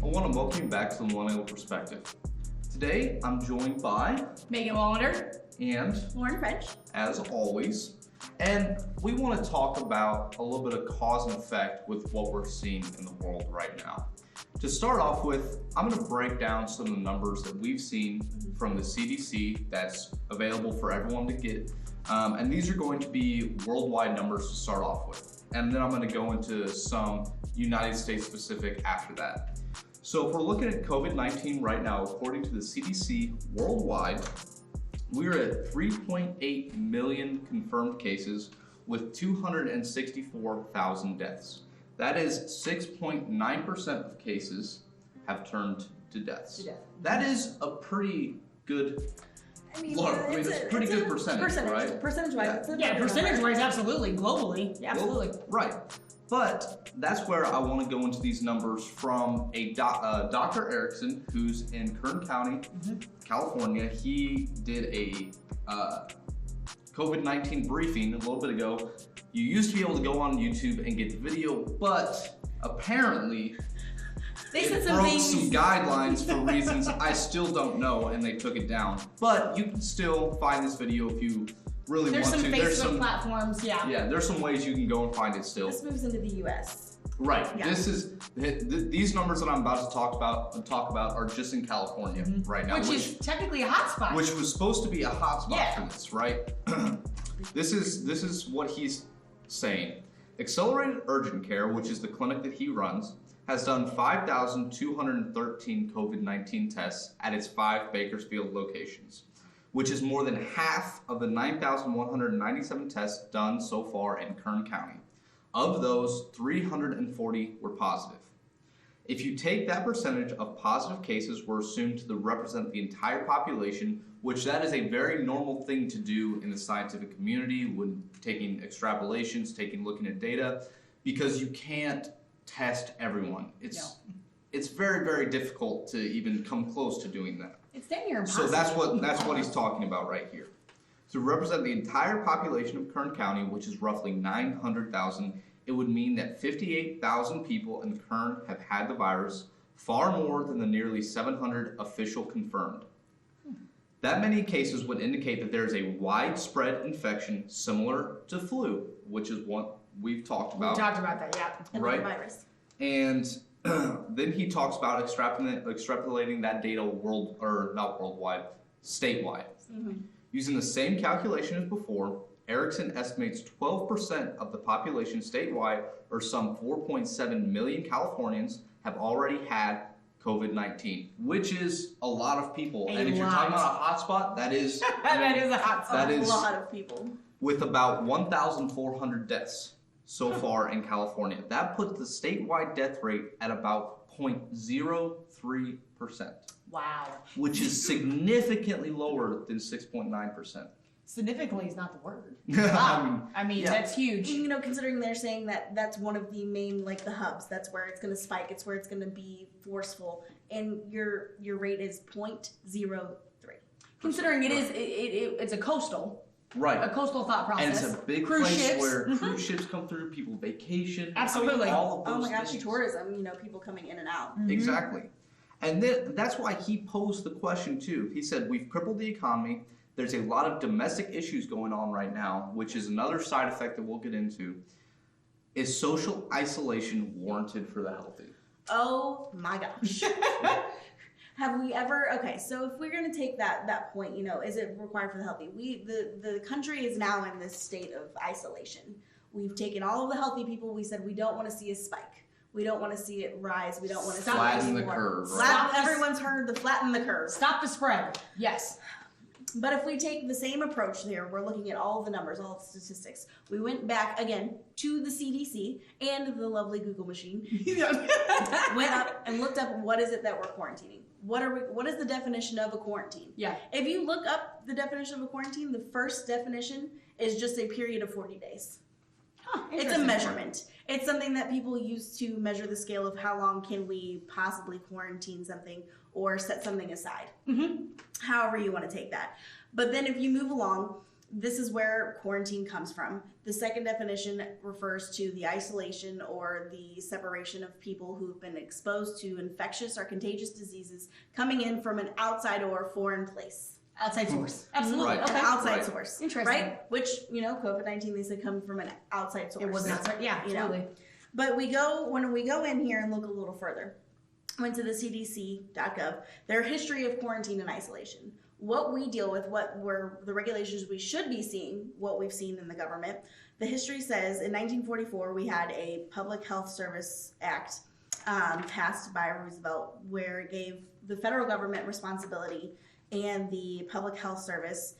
want to welcome you back to the Millennial Perspective. Today, I'm joined by Megan Wallander and Lauren French, as always, and we want to talk about a little bit of cause and effect with what we're seeing in the world right now. To start off with, I'm going to break down some of the numbers that we've seen from the CDC that's available for everyone to get, and these are going to be worldwide numbers to start off with. And then I'm going to go into some United States specific after that. So if we're looking at COVID-19 right now, according to the CDC worldwide, we're at 3.8 million confirmed cases with 264,000 deaths. That is 6.9% of cases have turned to deaths. That is a pretty good it's a pretty good percentage, right? Percentage-wise. Yeah, percentage-wise, absolutely. Globally, absolutely. Right. But that's where I want to go into these numbers from a Dr. Erickson, who's in Kern County, California. He did a COVID-19 briefing a little bit ago. You used to be able to go on YouTube and get the video, but apparently They said it broke some guidelines for reasons I still don't know, and they took it down. But you can still find this video if you really want to. There's some Facebook platforms, Yeah, there's some ways you can go and find it still. This moves into the U.S. Right. Yeah. This is these numbers that I'm about to talk about are just in California right now, which is technically a hotspot. which was supposed to be a hotspot Yeah. for this, right? This is what he's saying. Accelerated Urgent Care, which is the clinic that he runs, has done 5,213 COVID-19 tests at its 5 Bakersfield locations, which is more than half of the 9,197 tests done so far in Kern County. Of those, 340 were positive. If you take that percentage of positive cases were assumed to represent the entire population, which that is a very normal thing to do in the scientific community when taking extrapolations, looking at data, because you can't test everyone. It's very, very difficult to even come close to doing that. It's damn near impossible. So that's what he's talking about right here. To represent the entire population of Kern County, which is roughly 900,000, it would mean that 58,000 people in Kern have had the virus, far more than the nearly 700 official confirmed. That many cases would indicate that there is a widespread infection similar to flu, which is what we've talked about. We talked about that, yeah. And right. the virus. And then he talks about extrapolating that data statewide. Using the same calculation as before, Erickson estimates 12% of the population statewide, or some 4.7 million Californians, have already had COVID-19, which is a lot of people. And if you're talking about a hotspot, that is That is a hotspot. that is A lot of people. with about 1,400 deaths so far in California. That puts the statewide death rate at about 0.03%. Wow. Which is significantly lower than 6.9%. Significantly is not the word. Wow. I mean, yeah. that's huge. You know, considering they're saying that that's one of the main, like the hubs, that's where it's going to spike, it's where it's going to be forceful, and your rate is 0.03. Considering it's a coastal. Right. A coastal thought process. And it's a big cruise place ships. where cruise ships come through, people vacation. Absolutely. All of Oh those my gosh, things. tourism, you know, people coming in and out. Exactly. And then that's why he posed the question too. He said, we've crippled the economy. There's a lot of domestic issues going on right now, which is another side effect that we'll get into. Is social isolation warranted for the healthy? Oh my gosh. Have we ever, okay, so if we're going to take that point, you know, is it required for the healthy? The country is now in this state of isolation. We've taken all of the healthy people, we said we don't want to see a spike. We don't want to see it rise. We don't want to see it flatten the more. curve. Right? Everyone's heard the flatten the curve. Stop the spread. Yes. But if we take the same approach here, we're looking at all the numbers, all the statistics. We went back again to the CDC and the lovely Google machine. Went up and looked up what is it that we're quarantining. What is the definition of a quarantine? Yeah. If you look up the definition of a quarantine, the first definition is just a period of 40 days. Huh, It's a measurement. It's something that people use to measure the scale of how long can we possibly quarantine something or set something aside. However you want to take that. But then if you move along, this is where quarantine comes from. The second definition refers to the isolation or the separation of people who've been exposed to infectious or contagious diseases coming in from an outside or foreign place. Outside source. Absolutely. Right. An Okay. outside source. Interesting. Right? Which, COVID-19, they said come from an outside source. It was not. Yeah, You know? absolutely. But when we go in here and look a little further, went to the CDC.gov, their history of quarantine and isolation. What we deal with, what were the regulations we should be seeing, what we've seen in the government. The history says in 1944 we had a Public Health Service Act passed by Roosevelt where it gave the federal government responsibility and the Public Health Service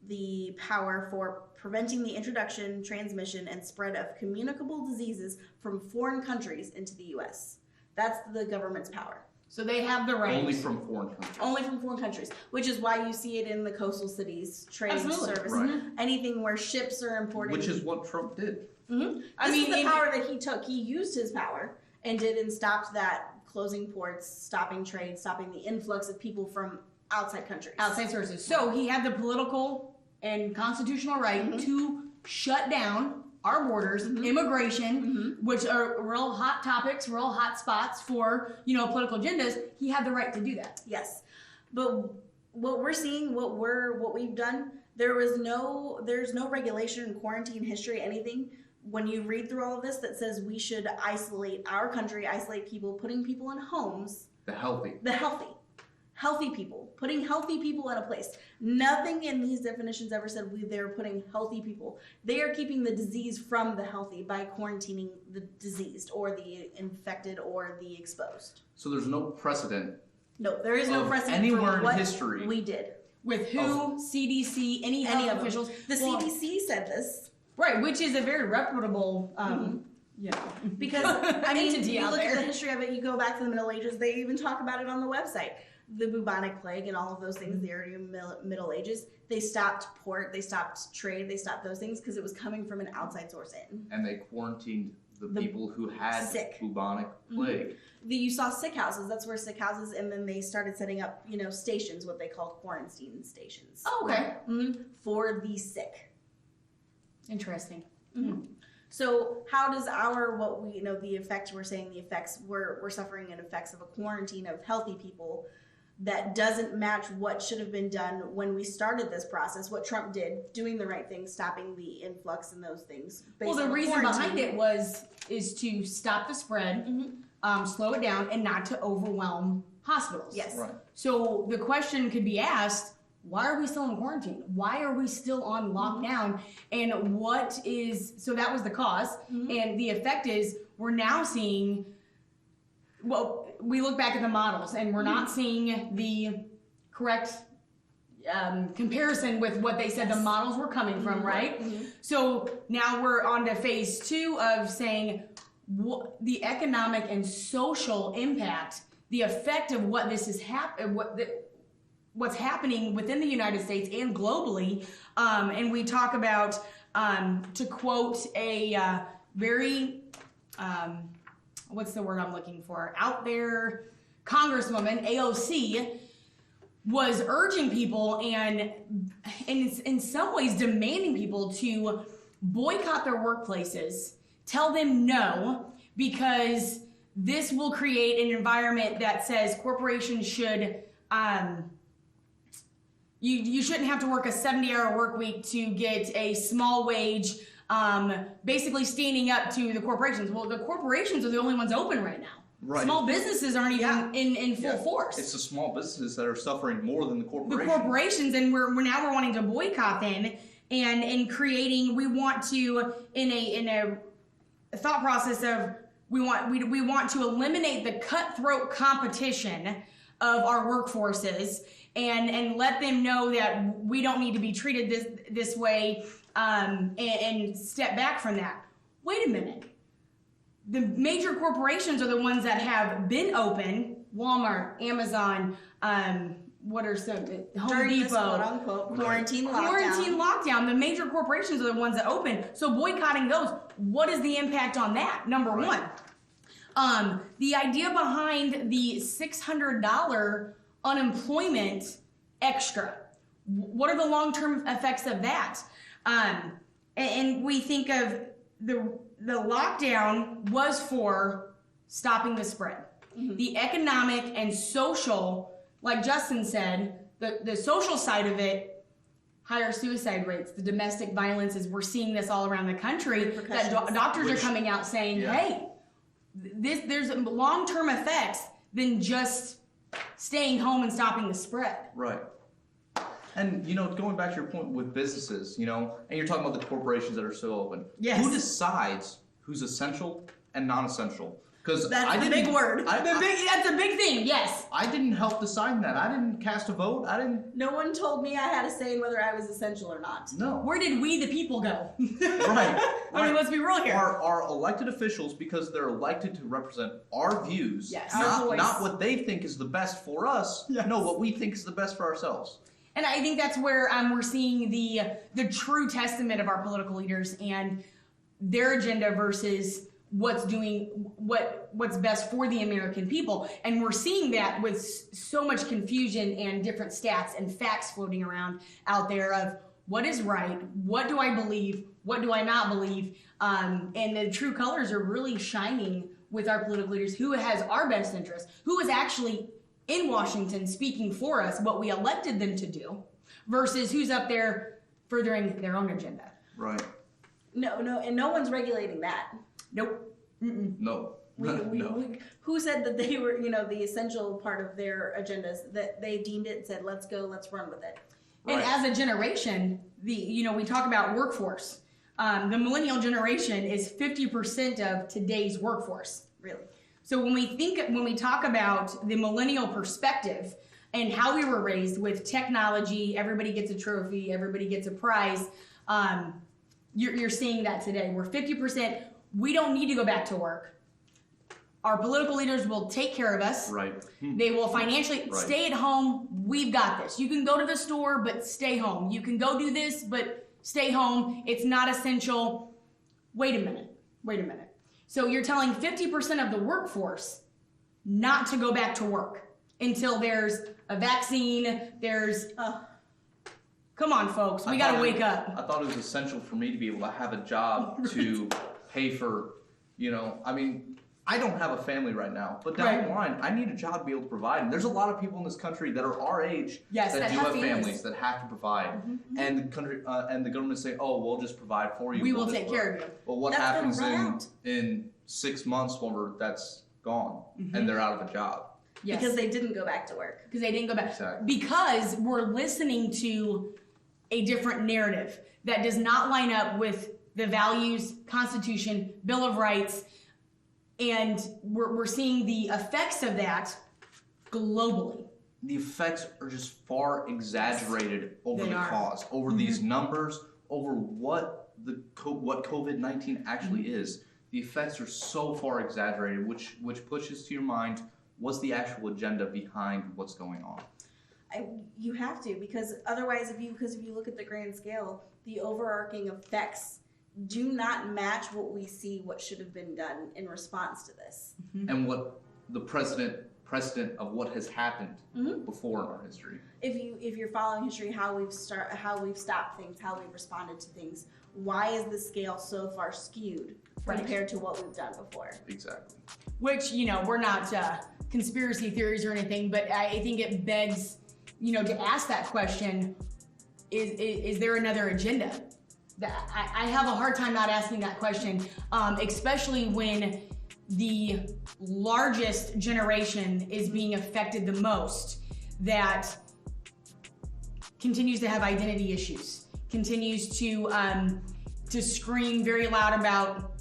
the power for preventing the introduction, transmission, and spread of communicable diseases from foreign countries into the U.S. That's the government's power. So they have the right. Only from foreign countries. Only from foreign countries, which is why you see it in the coastal cities, trade Absolutely. service, Right. anything where ships are imported. Which is what Trump did. This is the power that he took. He used his power and stopped that, closing ports, stopping trade, stopping the influx of people from outside countries. Outside sources. So he had the political and constitutional right to shut down our borders, immigration, which are real hot topics, real hot spots for, political agendas. He had the right to do that. Yes, but what we're seeing, what we've done, there's no regulation, quarantine history, anything. When you read through all of this, that says we should isolate our country, isolate people, putting people in homes. The healthy. The healthy people, putting healthy people in a place. Nothing in these definitions ever said they're putting healthy people. They are keeping the disease from the healthy by quarantining the diseased or the infected or the exposed. So there's no precedent. No, there is no Of precedent anywhere for in what history. we did. With who, CDC, any Any health of them. officials. The Well, CDC said this Right, which is a very reputable, because I mean, entity you out look at there. the history of it. You go back to the Middle Ages. They even talk about it on the website. The bubonic plague and all of those things. The early Middle Ages. They stopped port. They stopped trade. They stopped those things because it was coming from an outside source in. And they quarantined the people who had sick. bubonic plague. You saw sick houses. That's where sick houses, and then they started setting up, stations, what they called quarantine stations. Oh, okay. For the sick. Interesting. So how does the effects we're suffering an effects of a quarantine of healthy people that doesn't match what should have been done when we started this process, what Trump did, doing the right thing, stopping the influx and those things. Well, the reason behind it is to stop the spread, slow it down, and not to overwhelm hospitals. Yes. Right. So the question could be asked, why are we still in quarantine? Why are we still on lockdown? And so that was the cause. And the effect is we're now seeing, we look back at the models and we're not seeing the correct comparison with what they said the models were coming from, right? So now we're on to phase 2 of saying the economic and social impact, the effect of what this is what's happening within the United States and globally. And we talk about, to quote a very, what's the word I'm looking for? Out there, Congresswoman, AOC, was urging people and in some ways demanding people to boycott their workplaces, tell them no, because this will create an environment that says corporations should, you shouldn't have to work a 70-hour work week to get a small wage, basically standing up to the corporations. Well, the corporations are the only ones open right now. Right. Small businesses aren't even in full force. It's the small businesses that are suffering more than the corporations. The corporations, and we're wanting to boycott them, and in creating, we want to in a thought process of we want to eliminate the cutthroat competition of our workforces and let them know that we don't need to be treated this way, and step back from that. Wait a minute. The major corporations are the ones that have been open. Walmart, Amazon, what are some? Home During Depot. this quote-unquote quarantine lockdown. The major corporations are the ones that open. So boycotting those, what is the impact on that? Number one. The idea behind the $600 unemployment extra. what are the long-term effects of that? And we think of the lockdown was for stopping the spread. Mm-hmm. The economic and social, like Justin said, the social side of it, higher suicide rates, the domestic violences, we're seeing this all around the country, that doctors are coming out saying, hey, there's long-term effects than just staying home and stopping the spread. Right. And, going back to your point with businesses, and you're talking about the corporations that are still open. Yes. Who decides who's essential and non-essential? Because that's the big word. That's a big thing, yes. I didn't help decide that. I didn't cast a vote. No one told me I had a say in whether I was essential or not. No. Where did we, the people, go? Right. I mean, let's be real here. Our elected officials, because they're elected to represent our views, not what they think is the best for us, no, what we think is the best for ourselves. And I think that's where we're seeing the true testament of our political leaders and their agenda versus what's best for the American people. And we're seeing that with so much confusion and different stats and facts floating around out there of what is right, what do I believe, what do I not believe, and the true colors are really shining with our political leaders, who has our best interest, who is actually in Washington speaking for us, what we elected them to do, versus who's up there furthering their own agenda. Right. No, and no one's regulating that. Nope. Mm-mm. No. Who said that they were, the essential part of their agendas, that they deemed it and said, let's go, let's run with it. Right. And as a generation, we talk about workforce. The millennial generation is 50% of today's workforce. Really? So when we talk about the millennial perspective and how we were raised with technology, everybody gets a trophy, everybody gets a prize. You're seeing that today. We're 50%. We don't need to go back to work. Our political leaders will take care of us. Right. They will financially stay at home. We've got this. You can go to the store, but stay home. You can go do this, but stay home. It's not essential. Wait a minute. So you're telling 50% of the workforce not to go back to work until there's a vaccine, come on, folks. We got to wake up. I thought it was essential for me to be able to have a job to pay for, I don't have a family right now, but down the line, I need a job to be able to provide. And there's a lot of people in this country that are our age that do have families that have to provide. Mm-hmm. And the country and the government say, "Oh, we'll just provide for you. We will take care of you." But what happens in 6 months whenever that's gone and they're out of a job? Yes. Because they didn't go back to work. Because they didn't go back. Exactly. Because we're listening to a different narrative that does not line up with the values, Constitution, Bill of Rights, and we're seeing the effects of that globally. The effects are just far exaggerated over the cause, over these numbers, over what COVID-19 actually is. The effects are so far exaggerated, which pushes to your mind what's the actual agenda behind what's going on. You have to, because otherwise, if you look at the grand scale, the overarching effects do not match what should have been done in response to this. And what the precedent of what has happened before in our history. If you're following history, how we've stopped things, how we've responded to things, why is the scale so far skewed compared to what we've done before? Exactly. Which, we're not conspiracy theories or anything, but I think it begs, to ask that question, is there another agenda? I have a hard time not asking that question, especially when the largest generation is being affected the most, that continues to have identity issues, continues to scream very loud about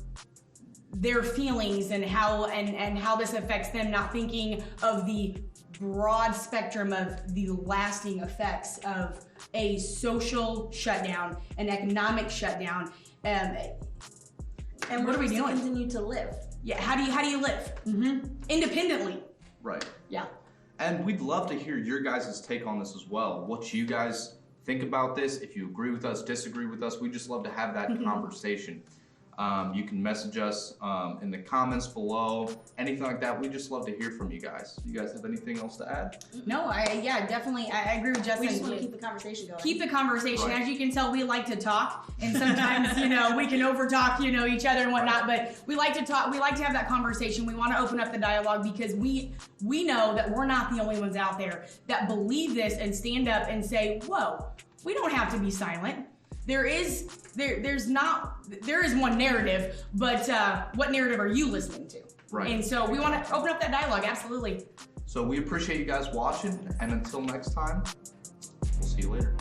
their feelings and how this affects them, not thinking of the broad spectrum of the lasting effects of a social shutdown, an economic shutdown, and what are we doing? Continue to live. Yeah, how do you live independently? Right. Yeah. And we'd love to hear your guys' take on this as well. What you guys think about this? If you agree with us, disagree with us, we'd just love to have that conversation. You can message us in the comments below, anything like that. We just love to hear from you guys. You guys have anything else to add? No, definitely. I agree with Justin. We just want to keep the conversation going. Keep the conversation. Right. As you can tell, we like to talk, and sometimes, we can overtalk, each other and whatnot, but we like to talk. We like to have that conversation. We want to open up the dialogue because we know that we're not the only ones out there that believe this and stand up and say, whoa, we don't have to be silent. There is one narrative, but what narrative are you listening to? Right. And so we want to open up that dialogue, absolutely. So we appreciate you guys watching, and until next time, we'll see you later.